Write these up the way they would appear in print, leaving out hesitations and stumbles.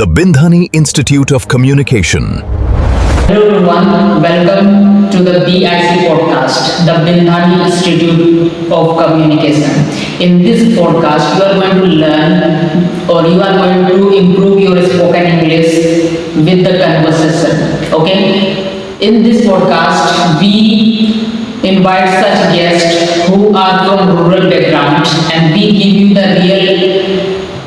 the Bindhani Institute of Communication. Hello everyone, welcome to the BIC Podcast, the Bindhani Institute of Communication. In this podcast, you are going to learn or you are going to improve your spoken English with the conversation. Okay? In this podcast, we invite such guests who are from rural background and we give you the real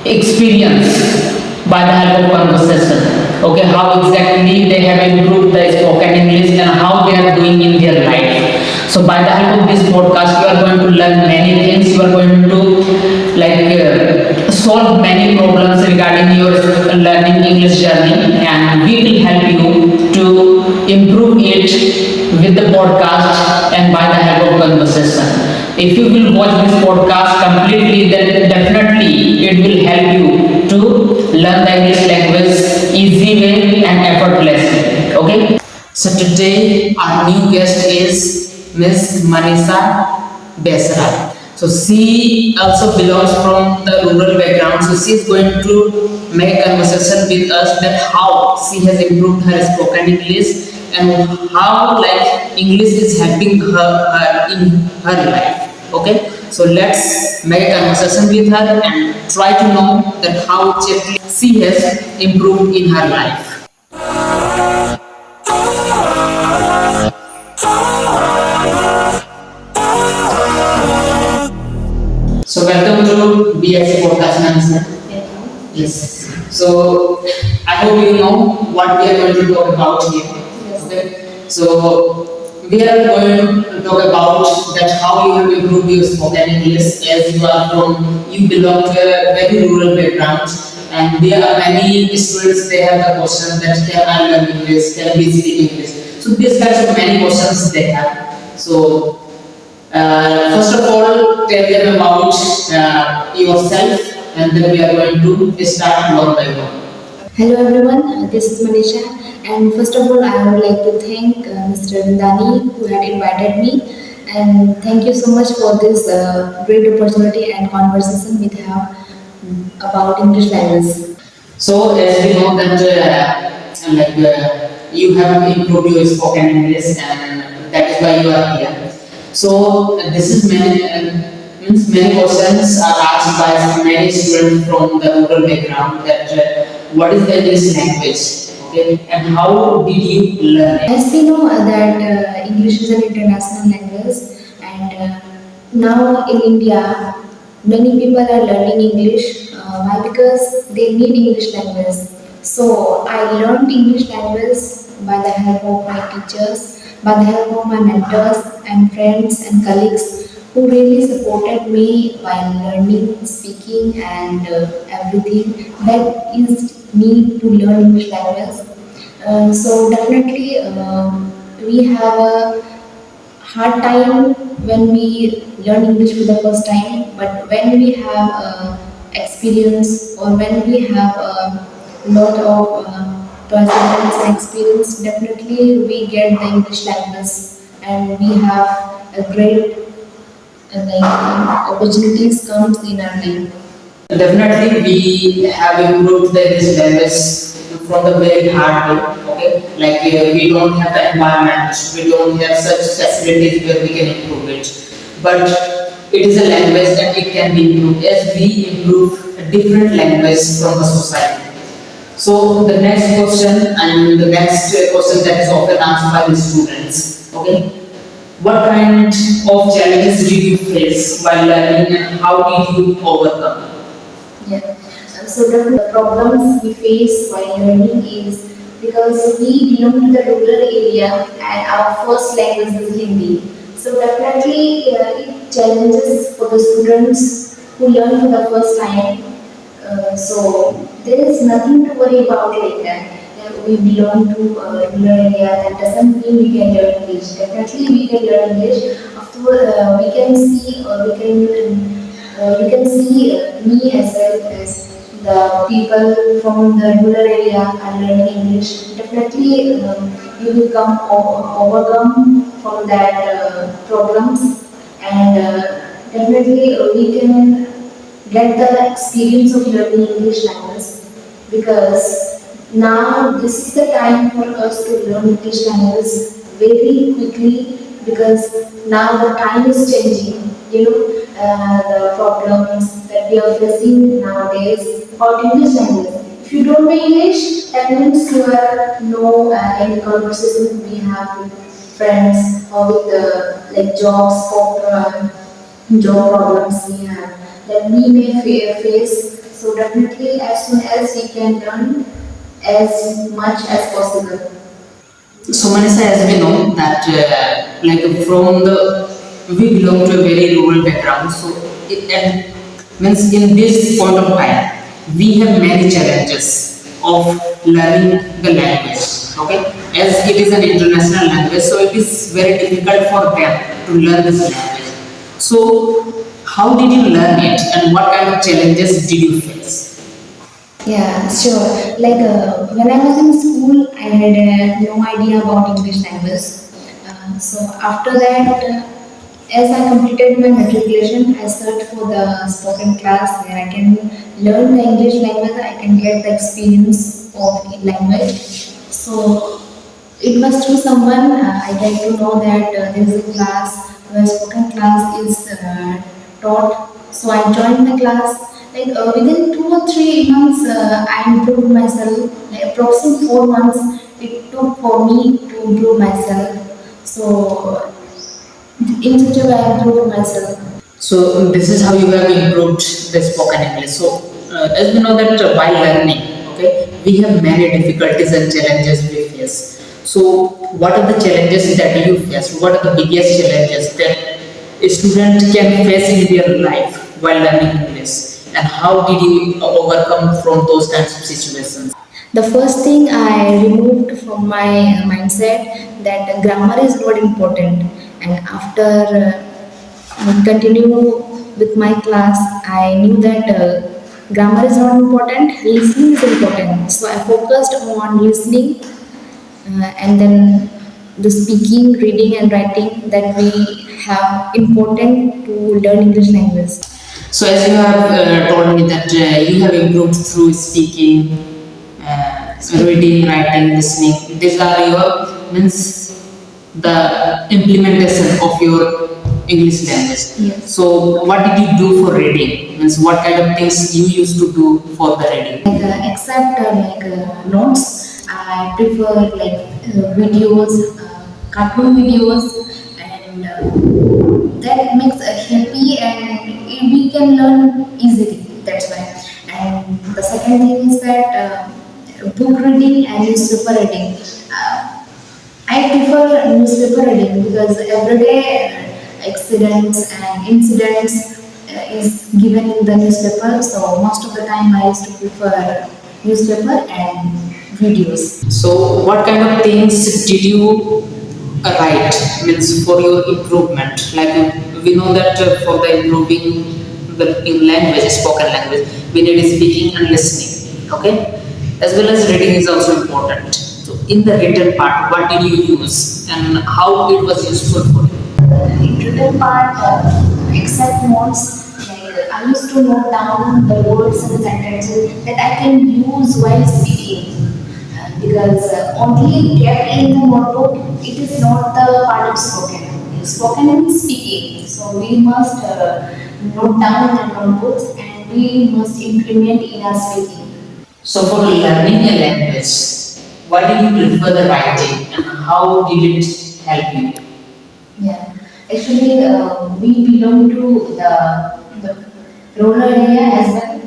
experience by the help of conversation. Okay, how exactly they have improved the spoken English and how they are doing in their life. So by the help of this podcast, you are going to learn many things. You are going to solve many problems regarding your learning English journey, and we will help you to improve it with the podcast and by the help of conversation. If you will watch this podcast completely, then definitely it will help you to learn the English language easy way and effortlessly. Okay. So today our new guest is Miss Manisha Besra. So she also belongs from the rural background. So she is going to make a conversation with us that how she has improved her spoken English and how English is helping her in her life. Okay, so let's make a conversation with her and try to know that how exactly she has improved in her life. So welcome to BIC Podcast, Manisha. Yes. So I hope you know what we are going to talk about here. Yes. Okay. So we are going to talk about that how you have improved your spoken English as you belong to a very rural background, and there are many students they have the question that can I learn English, can we speak English? So these kinds of many questions they have. So first of all, tell them about yourself, and then we are going to start one by one. Hello everyone, this is Manisha, and first of all I would like to thank Mr. Bindhani who had invited me, and thank you so much for this great opportunity and conversation we have about English language. So as we know that you have improved your spoken English and that is why you are here. So this is many questions are asked by many students from the rural background that what is the English language, okay, and how did you learn it? As we know that English is an international language, and now in India many people are learning English. Why? Because they need English language. So I learned English language by the help of my teachers, by the help of my mentors and friends and colleagues who really supported me while learning, speaking and everything that is need to learn English language. So definitely we have a hard time when we learn English for the first time, but when we have experience or when we have a lot of perseverance and experience, definitely we get the English language and we have a great opportunities comes in our life. Definitely, we have improved the English language from the very hard way. Okay, we don't have the environment, we don't have such facilities where we can improve it. But it is a language and it can be improved as we improve a different language from the society. So the next question and the next question that is often asked by the students. Okay. What kind of challenges did you face while learning and how did you overcome? Yeah. So the problems we face while learning is because we belong to the rural area and our first language is Hindi. So definitely it challenges for the students who learn for the first time. So there is nothing to worry about like that. We belong to a rural area, that doesn't mean we can learn English. Definitely we can learn English. After we can see or you can see me as well as the people from the rural area are learning English. Definitely you will overcome from that problems, and definitely we can get the experience of learning English language because now this is the time for us to learn English language very quickly because now the time is changing. The problems that we are facing nowadays about English language. If you don't know English, that means you are no any conversation we have with friends or with like jobs or job problems we have that we may face. So definitely, as soon as we can learn as much as possible. So Manisa, as we know that like from the we belong to a very rural background, so it and means in this point of time we have many challenges of learning the language. Okay, as it is an international language, so it is very difficult for them to learn this language. So how did you learn it, and what kind of challenges did you face? Yeah, sure. Like when I was in school, I had no idea about English language. So after that, as I completed my matriculation, I searched for the spoken class where I can learn the English language. I can get the experience of language. So it was through someone I get to know that there is a class where spoken class is taught. So I joined the class. Like within 2 or 3 months, I improved myself. Like approximately 4 months it took for me to improve myself. So in such a way, I improved myself. So this is how you have improved the spoken English. So as we know that while learning, okay, we have many difficulties and challenges we face. So what are the challenges that you face? What are the biggest challenges that a student can face in their life while learning English? And how did you overcome from those kinds of situations? The first thing I removed from my mindset that grammar is not important, and after continue with my class, I knew that grammar is not important, listening is important. So I focused on listening and then the speaking, reading, and writing that we have important to learn English language. So as you have told me that you have improved through speaking, reading, writing, listening. These are your means the implementation of your English language. Yes. So what did you do for reading? Means what kind of things you used to do for the reading? Like, except notes, I prefer like videos, cartoon videos, and that makes happy and we can learn easily. That's why. And the second thing is that book reading and newspaper reading. I prefer newspaper reading because every day accidents and incidents is given in the newspaper. So most of the time I used to prefer newspaper and videos. So what kind of things did you write? Means for your improvement. Like we know that for the improving the in language, spoken language, we need speaking and listening. Okay, as well as reading is also important. So in the written part, what did you use and how it was useful for you? In written part, except notes, like I used to note down the words and sentences that I can use while speaking. Because only kept in the notebook, it is not the part of spoken. Spoken means speaking. So we must note down in the notebooks and we must implement in our speaking. So for learning a language, why did you prefer the writing and how did it help you? Yeah, actually, we belong to the rural area as well.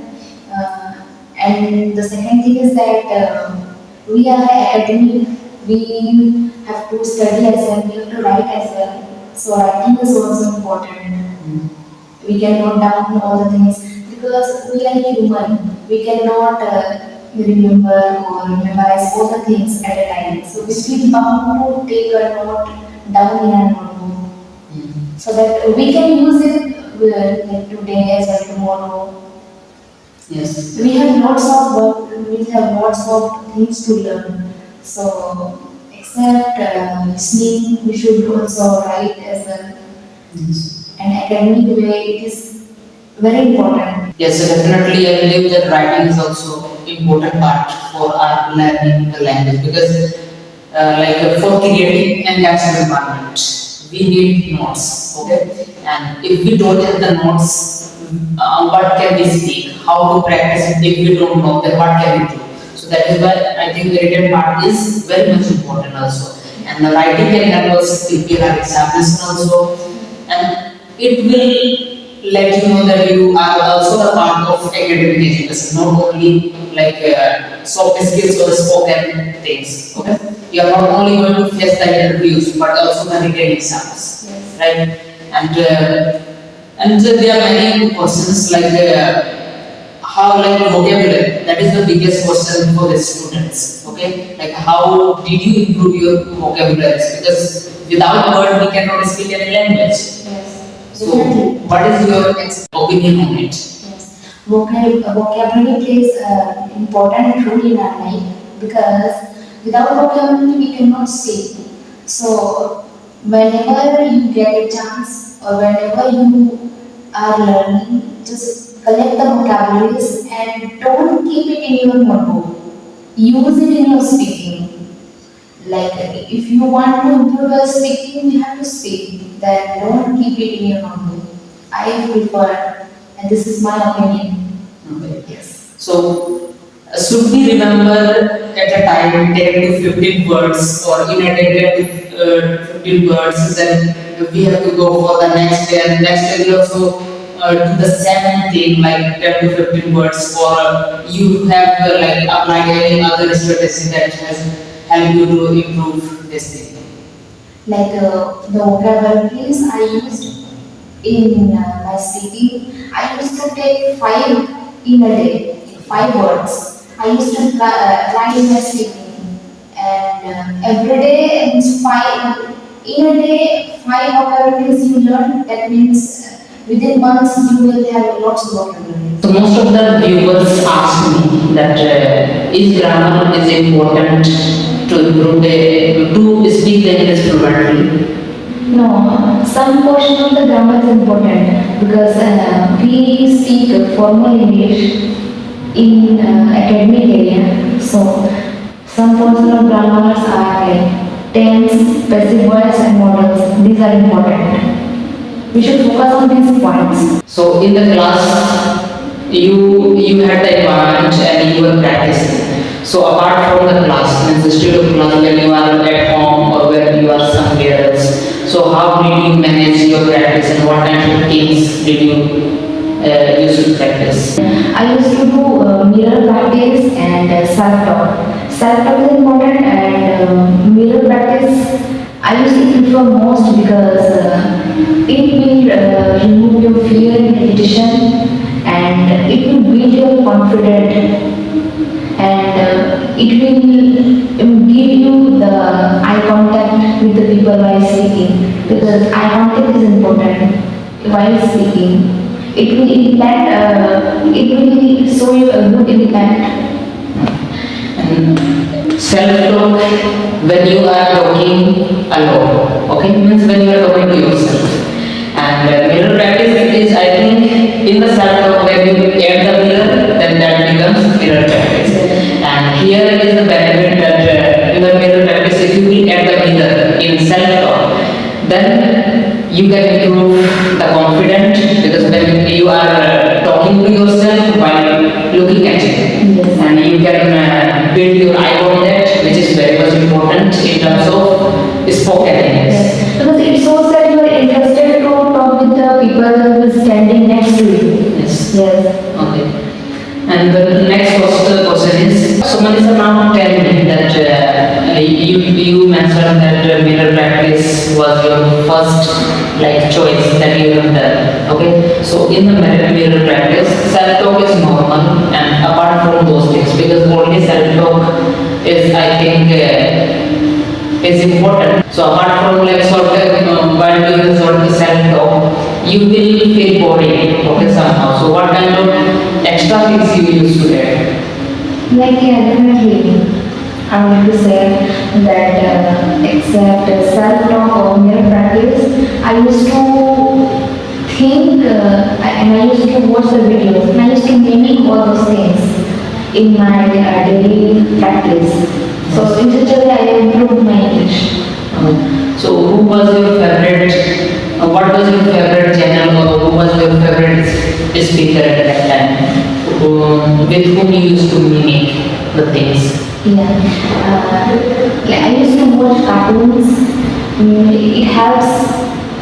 And the second thing is that we are academic, we have to study as well, we have to write as well. So writing is also important. We can note down all the things because we are human. We cannot remember or memorize all the things at a time. So we feel bound to take a note down in a notebook so that we can use it like today as well tomorrow. Yes. We have lots of work, we have lots of things to learn. So except listening, we should also write as well. Yes. And academic way, it is very important. Yes, so definitely I believe that writing is also important part for our learning the language because for creating an capsule environment, we need notes, okay? And if we don't have the notes, what can we speak? How to practice it if we don't know, then what can we do? So that is why I think the written part is very much important also. And the writing can help us prepare our examination also. And it will let you know that you are also a part of academic education, not only soft skills or spoken things. Okay, you are not only going to face the interviews, but also the written exams, right? And there are many questions how vocabulary. That is the biggest question for the students. Okay, like how did you improve your vocabulary? Because without word we cannot speak any language. Yes. So, what is your opinion on it? Yes. Vocabulary plays an important role in our life because without vocabulary we cannot speak. So, whenever you get a chance or whenever you are learning, just collect the vocabularies and don't keep it in your notebook. Use it in your speaking. Like if you want to improve your speaking, you have to speak. Then don't keep it in your notebook. I prefer, and this is my opinion. Okay. Yes. So, should we remember at a time 10 to 15 words or in a day 10 to 15 words, then we have to go for the next day and next day we also do the same thing like 10 to 15 words, or you have applied any other strategy that has helped you to improve this thing? Like the vocabularies I used in my speaking, I used to take 5 in a day, 5 words. I used to write in my speaking, and every day it's 5. In a day, 5 vocabularies you learn. That means within months you will have lots of vocabularies. So most of the viewers ask me that is grammar is important to improve to speak the English fluently? No, some portion of the grammar is important because we speak formal English in academic area. So some portion of grammars are like tense, passive voice and modals. These are important. We should focus on these points. So in the class, you had the environment and you were practicing. So apart from the class, means the studio class when you are at home or when you are somewhere else, so how did you manage your practice and what kind of things did you use to practice? I used to do mirror practice and self-talk. Self-talk is important and mirror practice I used to prefer most because it will remove your fear and hesitation and it will build your confidence and it will give you the eye contact with the people while speaking because eye contact is important while speaking. It will impact, it will show you a good impact. Self-talk when you are talking alone, okay, means when you are talking to yourself. And mirror practice is, I think, in the self-talk when you add the mirror, then that becomes mirror practice. And here is the benefit that in the mirror practice, if you will add the mirror in self-talk, then you can improve the confidence because when you are talking to yourself while looking at it, and you can build your eye contact, which is very much important in terms of spoken English. Because it shows that you are interested to talk with the people who is standing next to you. Yes. Yes. Okay. And the next question is, so Manisha, now tell me that you mentioned that mirror practice was your first choice that you have done. Okay. So in the mirror practice, self-talk is normal, and apart from those things, because only self-talk is, I think, is important. So apart from while doing the sort of self-talk, you will feel boring, okay, somehow. So what kind of extra things you use to add? Definitely. I want to say that except self-talk or mirror practice, I used to think and I used to watch the videos and I used to mimic all those things. in my daily practice. So in such a way I improved my English. So who was your favorite, what was your favorite channel, or who was your favorite speaker at that time? With whom you used to mimic the things? Yeah, like I used to watch cartoons. It helps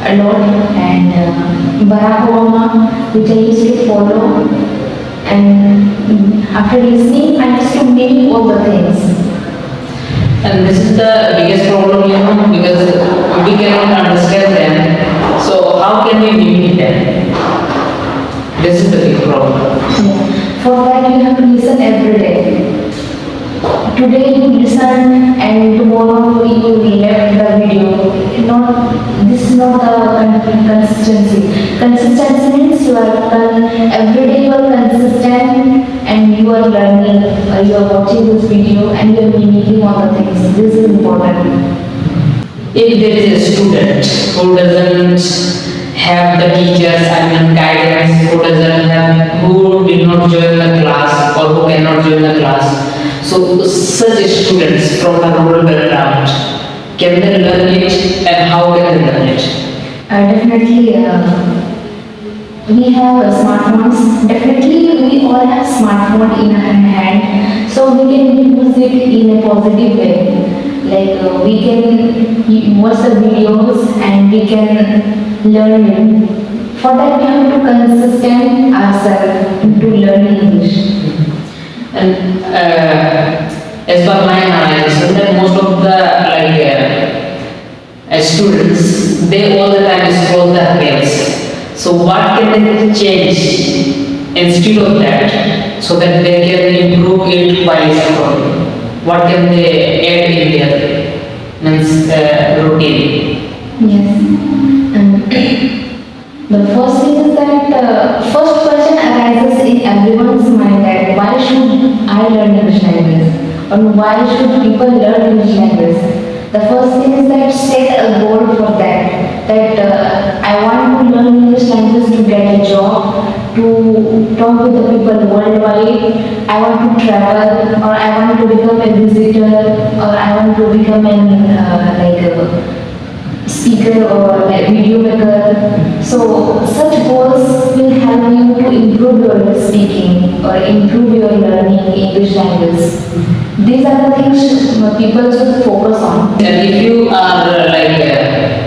a lot, and Barack Obama, which I used to follow, and after listening, I used to make all the things. And this is the biggest problem, because we cannot understand them. So how can we mimic them? This is the big problem. Yeah. For that, you have to listen every day. Today you listen and tomorrow you left the video. This is not the consistency. Consistency means you are every day you are consistent and you are learning. You are watching this video and you are mimicking all the things. This is important. If there is a student who doesn't have the teachers, guidance, who did not join the class or who cannot join the class, so such students from a rural background, can they learn it, and how can they learn it? Definitely, we have smartphones. Definitely, we all have smartphone in our hand, so we can use it in a positive way. Like we can watch the videos and we can learn it. For that, we have to consistent ourselves to learn English. And as per my analysis, that most of the students, they all the time scroll the reels. So what can they change instead of that, so that they can improve it by scrolling? What can they add in their routine? Yes. The first thing is that first question arises in everyone's mind that why should I learn English language, or why should people learn English language? The first thing is that set a goal for that. That I want to learn English language to get a job, to talk with the people worldwide. I want to travel, or I want to become a visitor, or I want to become an speaker or a video maker. So such goals will help you to improve your speaking or improve your learning English language. These are the things people should focus on. And if you are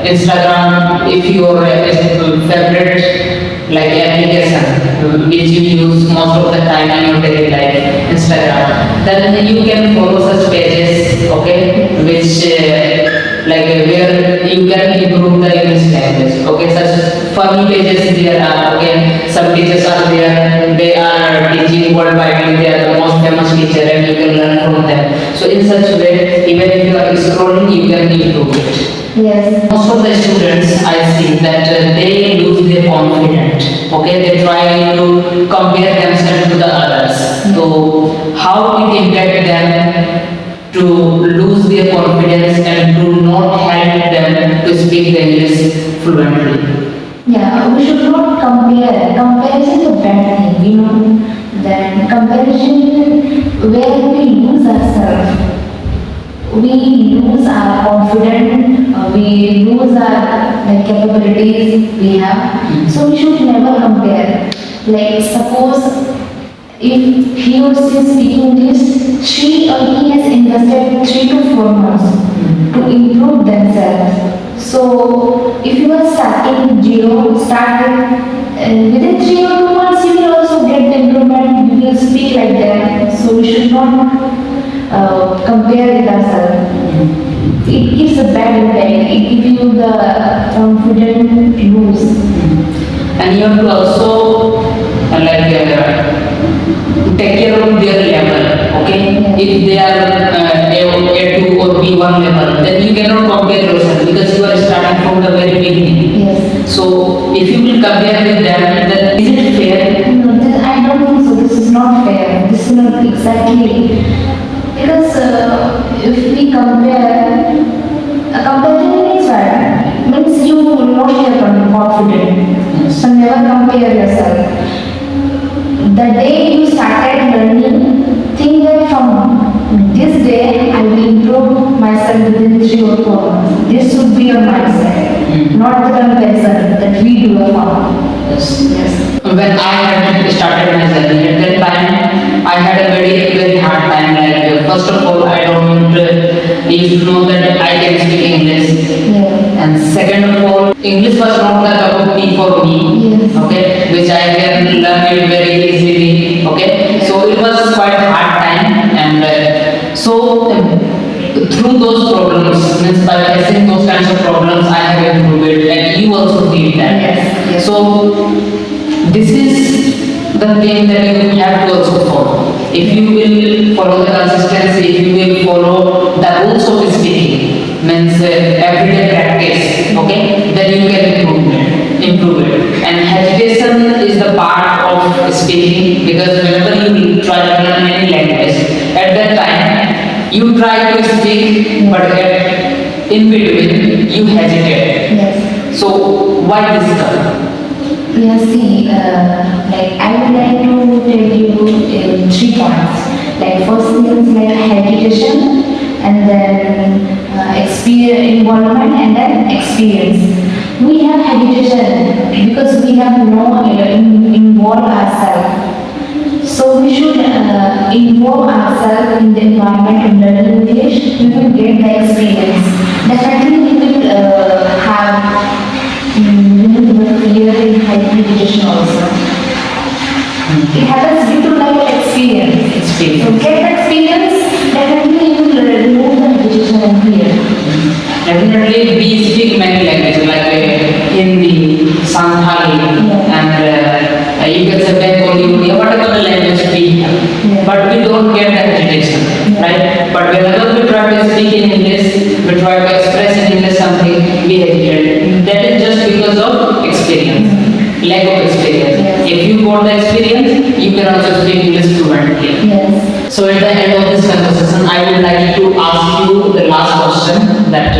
Instagram, if your favorite application which you use most of the time in your daily life, Instagram, then you can follow such pages, okay, which where you can improve the English language, okay. Such funny pages there are, okay. Some teachers are there, they are teaching worldwide, they are the most famous teacher and you can learn from them. So in such way, even if you are scrolling, you can improve it. Yes. Most of the students I see that they lose their confidence, okay. They try to compare themselves to the others. So how it impact them to lose their confidence and to not help them to speak the English fluently? Yeah, we should not compare. Comparison is a bad thing, Then comparison where we lose ourselves. We lose our confidence, we lose our capabilities we have. So we should never compare. Like suppose if he or she is speaking English, she or he has invested 3 to 4 months to improve themselves. So if you are starting zero, within 3 or 2 months you will also get the improvement, you will speak like that. So we should not compare with ourselves. It gives a bad impact, it gives you the confidence lose. And you have to also take care of their level, okay. If they are A2 or B1 level, then you cannot compare yourself because you are starting from the very beginning. Yes. So if you will compare with them, then is it fair? No, I don't think so. This is not fair. This is not exactly, because if we compare, a comparison is bad. Means you lost your confidence. So never compare yourself. The day you started learning, think that from this day I will improve myself within 3 or 4 months. This should be your mindset, not the comparison that we do upon. Yes. When I had started my journey, at that time I had a very hard time. Like first of all, I don't used to know that I can speak English, and second of all, English was not a cup of tea for me. Yes. Okay, which I can learn it very easily. Okay, so it was quite a hard time, and through those problems, means by facing those kinds of problems, I have improved it, and you also feel that. Yes. So this is the thing that you have to also follow. If you will follow the consistency, if you will follow the rules of speaking, means everyday practice, okay, then you can improve it. And hesitation is the part of speaking, because whenever you try to learn any language, at that time you try to speak, but in between you hesitate. Yes. So why this come? Yes, see, like I would like to tell you 3 points. Like first thing is like hesitation, and then experience, involvement, and then experience. We have hesitation because we have no involved ourselves. So we should involve ourselves in the environment and learning English. We will get the experience. Definitely we will have fear in hybridization also. It happens due to like experience. So get experience, definitely you will remove the hybridization and fear. Definitely we speak many languages like Hindi, Santhali, and you can say Bengali, whatever the language we have. But we don't get that hesitation, right? But whenever we try to speak in English, we try to express in English something, we hesitate. That is just because of experience, lack of experience. If you got the experience, you can also speak English fluently. Yes. So at the end of this conversation, I would like to ask you the last question, that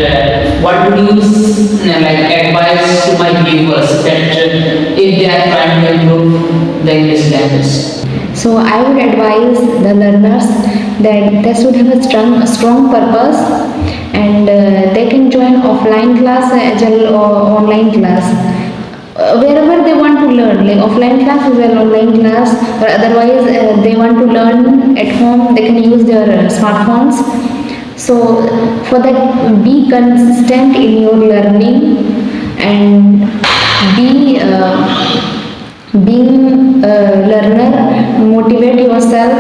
what would you advise to my viewers that if they are trying to improve the English language? So I would advise the learners that they should have a strong purpose, and they can join offline class as well or online class. Wherever they want to learn, like offline class as well online class, or otherwise they want to learn at home, they can use their smartphones. So for that, be consistent in your learning, and being a learner, motivate yourself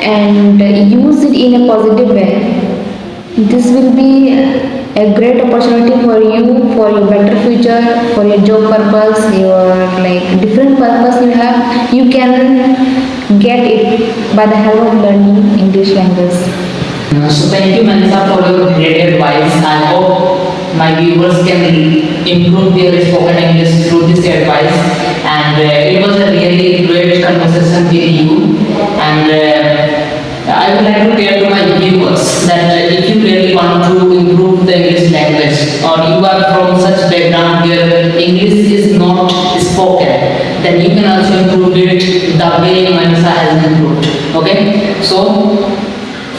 and use it in a positive way. This will be a great opportunity for you, for your better future, for your job purpose, your like different purpose you have. You can get it by the help of learning English language. So thank you, Mansa, for your great advice. I hope my viewers can improve their spoken English through this advice. And it was a really great conversation with you. And I would like to tell to my viewers that if you really want to improve the English language, or you are from such background where English is not spoken, then you can also improve it the way Mansa has improved. Okay? So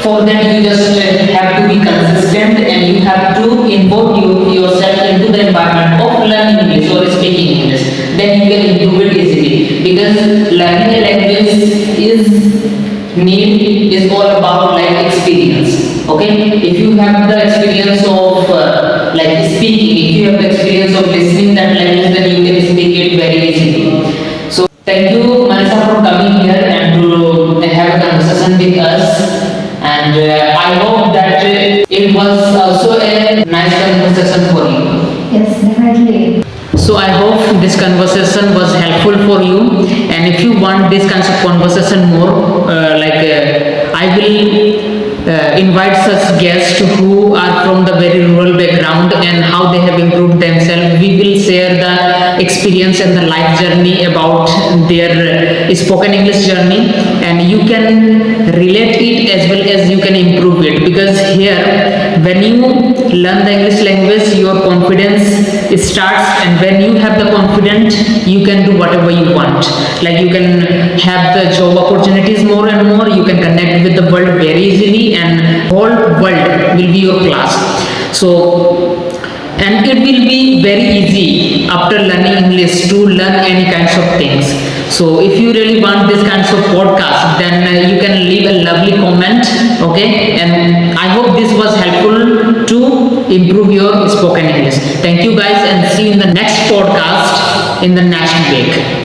for that, you just have to be consistent, and you have to involve yourself into the environment of learning English or speaking English. Then you can improve it easily, because learning a language is all about like experience. Okay, if you have the experience of like speaking, if you have the experience of listening that language, then you can speak it very easily. So thank you, Mansa, for coming here and to have a conversation with us. And I hope that it was also a nice conversation for you. Yes, definitely. So I hope this conversation was helpful for you, and if you want this kind of conversation more, I will invite such guests who are from the very rural background and how they have improved themselves. We will share the experience and the life journey about their spoken English journey, and you can relate it as well as you can improve it, because here when you learn the English language, your confidence starts, and when you have the confidence, you can do whatever you want. Like you can have the job opportunities more and more, you can connect with the world very easily, and whole world will be your class. So, and it will be very easy after learning English to learn any kinds of things. So if you really want this kinds of podcast, then you can leave a lovely comment, okay? And I hope this was helpful to improve your spoken English. Thank you guys, and see you in the next podcast in the next week.